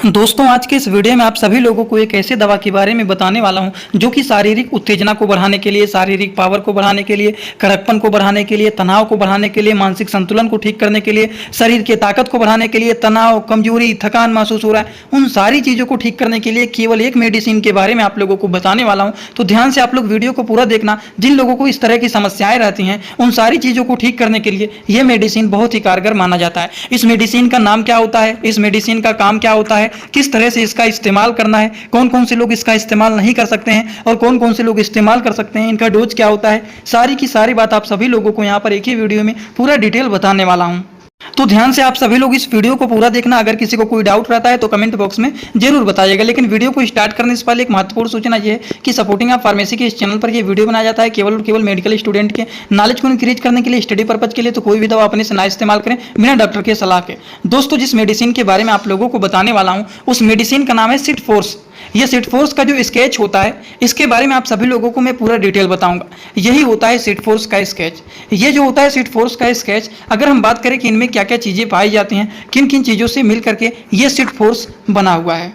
दोस्तों आज के इस वीडियो में आप सभी लोगों को एक ऐसे दवा के बारे में बताने वाला हूं जो कि शारीरिक उत्तेजना को बढ़ाने के लिए, शारीरिक पावर को बढ़ाने के लिए, कड़कपन को बढ़ाने के लिए, तनाव को बढ़ाने के लिए, मानसिक संतुलन को ठीक करने के लिए, शरीर की ताकत को बढ़ाने के लिए, तनाव, कमजोरी, थकान महसूस हो रहा है, उन सारी चीज़ों को ठीक करने के लिए केवल एक मेडिसिन के बारे में आप लोगों को बताने वाला हूँ। तो ध्यान से आप लोग वीडियो को पूरा देखना। जिन लोगों को इस तरह की समस्याएं रहती हैं उन सारी चीज़ों को ठीक करने के लिए यह मेडिसिन बहुत ही कारगर माना जाता है। इस मेडिसिन का नाम क्या होता है, इस मेडिसिन का काम क्या होता है, किस तरह से इसका इस्तेमाल करना है, कौन कौन से लोग इसका इस्तेमाल नहीं कर सकते हैं और कौन कौन से लोग इस्तेमाल कर सकते हैं, इनका डोज क्या होता है, सारी की सारी बात आप सभी लोगों को यहाँ पर एक ही वीडियो में पूरा डिटेल बताने वाला हूँ। तो ध्यान से आप सभी लोग इस वीडियो को पूरा देखना। अगर किसी को कोई डाउट रहता है तो कमेंट बॉक्स में जरूर बताइएगा। लेकिन वीडियो को स्टार्ट करने से पहले एक महत्वपूर्ण सूचना यह है कि सपोर्टिंग ऑफ फार्मेसी के इस चैनल पर यह वीडियो बनाया जाता है केवल और केवल मेडिकल स्टूडेंट के नॉलेज को इंक्रीज करने के लिए, स्टडी पर्पज के लिए। तो कोई भी दवा अपने से ना इस्तेमाल करें बिना डॉक्टर के सलाह के। दोस्तों जिस मेडिसिन के बारे में आप लोगों को बताने वाला हूँ उस मेडिसिन का नाम है सिट फोर्स। ये सिट फोर्स का जो स्केच होता है इसके बारे में आप सभी लोगों को मैं पूरा डिटेल बताऊंगा। यही होता है सिट फोर्स का स्केच। ये जो होता है सिट फोर्स का स्केच, अगर हम बात करें कि इनमें क्या क्या चीज़ें पाई जाती हैं, किन किन चीज़ों से मिल करके ये सिट फोर्स बना हुआ है,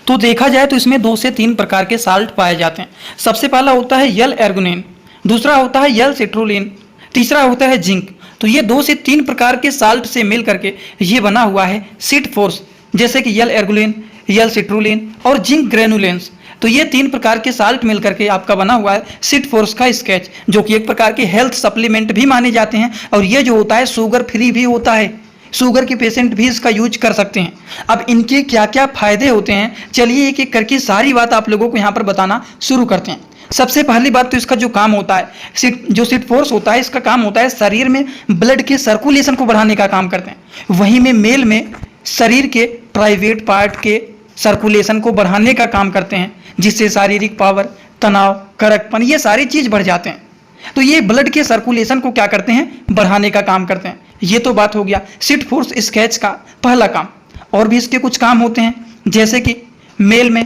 तो देखा जाए तो इसमें 2 से 3 प्रकार के साल्ट पाए जाते हैं। सबसे पहला होता है यल एर्गुनिन, दूसरा होता है यल सिट्रुलिन, तीसरा होता है जिंक। तो ये 2 से 3 प्रकार के साल्ट से मिल करके ये बना हुआ है सिट फोर्स। जैसे कि यल एर्गुलिन, यल सिट्रुलिन और जिंक ग्रेनुलेंस। तो ये 3 प्रकार के साल्ट मिलकर के आपका बना हुआ है सिट फोर्स का स्केच, जो कि एक प्रकार के हेल्थ सप्लीमेंट भी माने जाते हैं। और ये जो होता है शुगर फ्री भी होता है, शुगर के पेशेंट भी इसका यूज कर सकते हैं। अब इनके क्या क्या फायदे होते हैं, चलिए एक एक करके सारी बात आप लोगों को यहाँ पर बताना शुरू करते हैं। सबसे पहली बात तो इसका जो काम होता है, सिट फोर्स होता है, इसका काम होता है शरीर में ब्लड के सर्कुलेशन को बढ़ाने का काम करते हैं। वहीं में मेल में शरीर के प्राइवेट पार्ट के सर्कुलेशन को बढ़ाने का काम करते हैं, जिससे शारीरिक पावर, तनाव, कड़कपन ये सारी चीज बढ़ जाते हैं। तो ये ब्लड के सर्कुलेशन को क्या करते हैं, बढ़ाने का काम करते हैं। ये तो बात हो गया सिट फोर्स स्केच का पहला काम। और भी इसके कुछ काम होते हैं, जैसे कि मेल में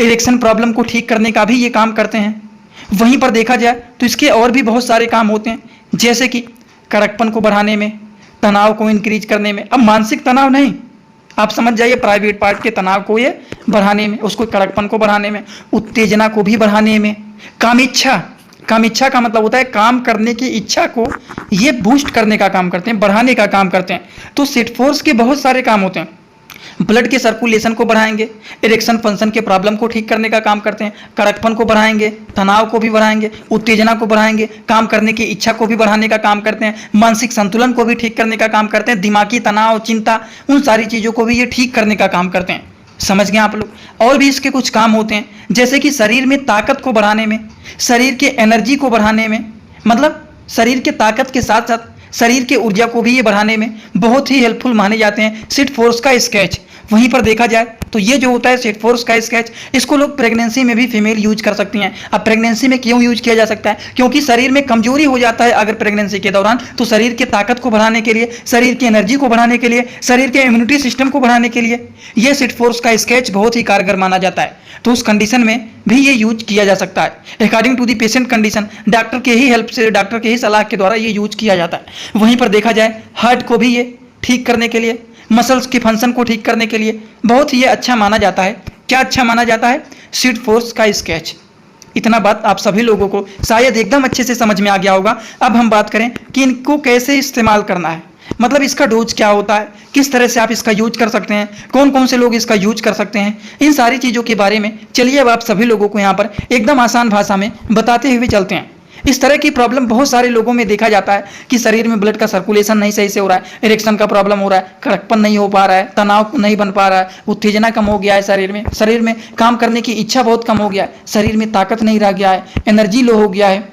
इरेक्शन प्रॉब्लम को ठीक करने का भी ये काम करते हैं। वहीं पर देखा जाए तो इसके और भी बहुत सारे काम होते हैं, जैसे कि कड़कपन को बढ़ाने में, तनाव को इंक्रीज करने में। अब मानसिक तनाव नहीं, आप समझ जाइए, प्राइवेट पार्ट के तनाव को ये बढ़ाने में, उसको कड़कपन को बढ़ाने में, उत्तेजना को भी बढ़ाने में, कामिच्छा का मतलब होता है काम करने की इच्छा को ये बूस्ट करने का काम करते हैं, बढ़ाने का काम करते हैं। तो सिट फोर्स के बहुत सारे काम होते हैं। ब्लड के सर्कुलेशन को बढ़ाएंगे, इरेक्शन फंक्शन के प्रॉब्लम को ठीक करने का काम करते हैं, कड़कपन को बढ़ाएंगे, तनाव को भी बढ़ाएंगे, उत्तेजना को बढ़ाएंगे, काम करने की इच्छा को भी बढ़ाने का काम करते हैं, मानसिक संतुलन को भी ठीक करने का काम करते हैं, दिमागी तनाव, चिंता, उन सारी चीज़ों को भी ये ठीक करने का काम करते हैं। समझ गए आप लोग। और भी इसके कुछ काम होते हैं, जैसे कि शरीर में ताकत को बढ़ाने में, शरीर के एनर्जी को बढ़ाने में, मतलब शरीर के ताकत के साथ साथ शरीर के ऊर्जा को भी ये बढ़ाने में बहुत ही हेल्पफुल माने जाते हैं सिट फोर्स का स्केच। वहीं पर देखा जाए तो ये जो होता है सिट फोर्स का स्केच, इसको लोग प्रेगनेंसी में भी फीमेल यूज कर सकती हैं। अब प्रेगनेंसी में क्यों यूज किया जा सकता है, क्योंकि शरीर में कमजोरी हो जाता है अगर प्रेगनेंसी के दौरान, तो शरीर के ताकत को बढ़ाने के लिए, शरीर की एनर्जी को बढ़ाने के लिए, शरीर के इम्यूनिटी सिस्टम को बढ़ाने के लिए ये सिट फोर्स का स्केच बहुत ही कारगर माना जाता है। तो उस कंडीशन में भी ये यूज किया जा सकता है according to the patient condition. Doctor के ही हेल्प से, डॉक्टर के ही सलाह के द्वारा ये यूज किया जाता है। वहीं पर देखा जाए हार्ट को भी ये ठीक करने के लिए, मसल्स के फंक्शन को ठीक करने के लिए बहुत ही अच्छा माना जाता है। क्या अच्छा माना जाता है, सिट फोर्स का स्केच। इतना बात आप सभी लोगों को शायद एकदम अच्छे से समझ में आ गया होगा। अब हम बात करें कि इनको कैसे इस्तेमाल करना है, मतलब इसका डोज क्या होता है, किस तरह से आप इसका यूज कर सकते हैं, कौन कौन से लोग इसका यूज कर सकते हैं, इन सारी चीज़ों के बारे में चलिए अब आप सभी लोगों को यहाँ पर एकदम आसान भाषा में बताते हुए चलते हैं। इस तरह की प्रॉब्लम बहुत सारे लोगों में देखा जाता है कि शरीर में ब्लड का सर्कुलेशन नहीं सही से हो रहा है, इरेक्शन का प्रॉब्लम हो रहा है, कड़कपन नहीं हो पा रहा है, तनाव नहीं बन पा रहा है, उत्तेजना कम हो गया है, शरीर में काम करने की इच्छा बहुत कम हो गया है, शरीर में ताकत नहीं रह गया है, एनर्जी लो हो गया है।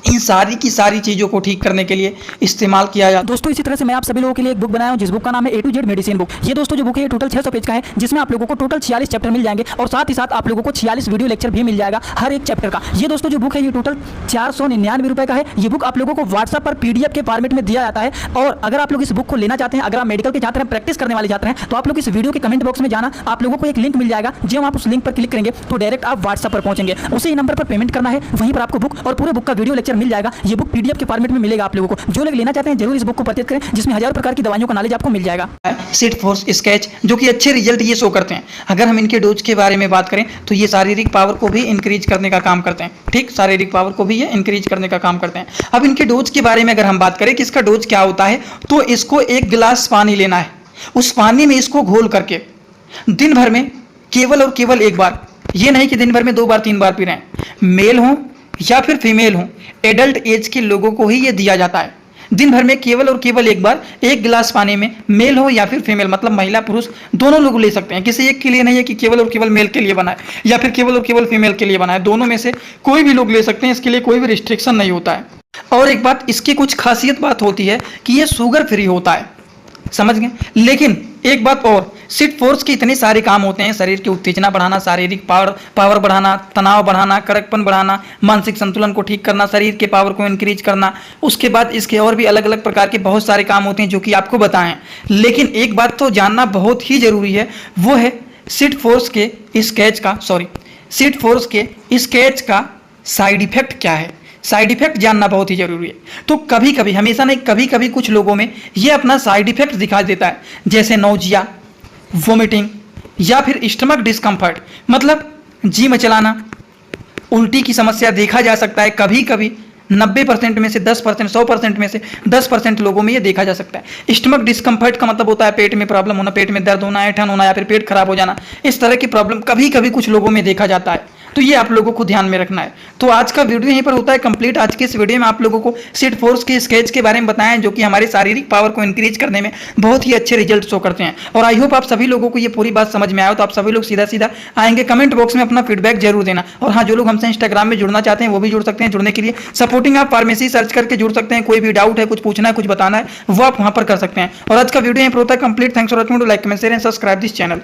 इन सारी की सारी चीज़ों को ठीक करने के लिए इस्तेमाल किया जाता है। दोस्तों इसी तरह से मैं आप सभी लोगों के लिए एक बुक बनाया हूं, जिस बुक का नाम है A to Z medicine book. ये दोस्तों जो बुक है ये टोटल 600 पेज का है, जिसमें आप लोगों को टोटल 46 चैप्टर मिल जाएंगे और साथ ही साथ आप लोगों को 46 वीडियो लेक्चर भी मिल जाएगा हर एक चैप्टर का। ये दोस्तों जो बुक है ये टोटल 499 रुपये का है। ये बुक आप लोगों को व्हाट्सएप पर PDF के फॉर्मेट में दिया जाता है। और अगर आप लोग इस बुक को लेना चाहते हैं, अगर आप मेडिकल के छात्र हैं, प्रैक्टिस करने वाले छात्र हैं, तो आप लोग इस वीडियो के कमेंट बॉक्स में जाना, आप लोगों को एक लिंक मिल जाएगा। जब आप उस लिंक पर क्लिक करेंगे तो डायरेक्ट आप व्हाट्सएप पर पहुंचेंगे, उसी नंबर पर पेमेंट करना है, वहीं पर आपको बुक और पूरे बुक का वीडियो लेक्चर लेक्चर मिल जाएगा। ये बुक PDF के फॉर्मेट में मिलेगा आप लोगों को। जो लोग लेना चाहते हैं जरूर इस बुक को परचेज करें, जिसमें हजारों प्रकार की दवाइयों का नॉलेज आपको मिल जाएगा। सिट फोर्स स्केच जो कि अच्छे रिजल्ट ये शो करते हैं। अगर हम इनके डोज के बारे में बात करें तो ये शारीरिक पावर को भी इंक्रीज करने का काम करते हैं। ठीक, शारीरिक पावर को भी ये इंक्रीज करने का काम करते हैं। अब इनके डोज के बारे में अगर हम बात करें कि इसका डोज क्या होता है, तो इसको 1 गिलास पानी लेना है। उस पानी में इसको घोल करके दिन भर में केवल और केवल 1 बार, ये नहीं कि दिन भर में 2 बार 3 बार पी रहे हैं, मेल हो या फिर फीमेल हो, एडल्ट एज के लोगों को ही ये दिया जाता है। दिन भर में केवल और केवल 1 बार 1 गिलास पानी में, मेल हो या फिर फीमेल, मतलब महिला पुरुष दोनों लोग ले सकते हैं। किसी एक के लिए नहीं है कि केवल और केवल मेल के लिए बना है या फिर केवल और केवल फीमेल के लिए बना है, दोनों में से कोई भी लोग ले सकते हैं। इसके लिए कोई भी रिस्ट्रिक्शन नहीं होता है। और एक बात इसकी कुछ खासियत बात होती है कि ये शुगर फ्री होता है, समझ गए। लेकिन एक बात और, सिट फोर्स के इतने सारे काम होते हैं, शरीर की उत्तेजना बढ़ाना, शारीरिक पावर बढ़ाना, तनाव बढ़ाना, कड़कपन बढ़ाना, मानसिक संतुलन को ठीक करना, शरीर के पावर को इंक्रीज करना। उसके बाद इसके और भी अलग अलग प्रकार के बहुत सारे काम होते हैं जो कि आपको बताएं। लेकिन एक बात तो जानना बहुत ही जरूरी है, वो है सिट फोर्स के स्केच का साइड इफेक्ट क्या है। साइड इफेक्ट जानना बहुत ही जरूरी है। तो कभी कभी, हमेशा नहीं, कभी कभी कुछ लोगों में ये अपना साइड इफेक्ट दिखा देता है, जैसे नौजिया, वोमिटिंग या फिर स्टमक डिस्कम्फर्ट, मतलब जी मचलाना, उल्टी की समस्या देखा जा सकता है। कभी कभी 90% में से 10%, 100% में से 10% लोगों में ये देखा जा सकता है। स्टमक डिस्कम्फर्ट का मतलब होता है पेट में प्रॉब्लम होना, पेट में दर्द होना, ऐंठन होना या फिर पेट खराब हो जाना। इस तरह की प्रॉब्लम कभी कभी कुछ लोगों में देखा जाता है, तो ये आप लोगों को ध्यान में रखना है। तो आज का वीडियो यहीं पर होता है कंप्लीट। आज के इस वीडियो में आप लोगों को सिट फोर्स के स्केच के बारे में बताएं, जो कि हमारे शारीरिक पावर को इंक्रीज करने में बहुत ही अच्छे रिजल्ट शो करते हैं। और आई होप आप सभी लोगों को ये पूरी बात समझ में आया। तो आप सभी लोग सीधा सीधा आएंगे, कमेंट बॉक्स में अपना फीडबैक जरूर देना। और हाँ, जो लोग हमसे इंस्टाग्राम में जुड़ना चाहते हैं वो भी जुड़ सकते हैं। जुड़ने के लिए सपोर्टिंग आप फार्मेसी सर्च करके जुड़ सकते हैं। कोई भी डाउट है, कुछ पूछना है, कुछ बताना है, वो आप वहां पर कर सकते हैं। और आज का वीडियो यहीं पर होता है complete. Thanks for watching. Like, comment, share and subscribe this channel.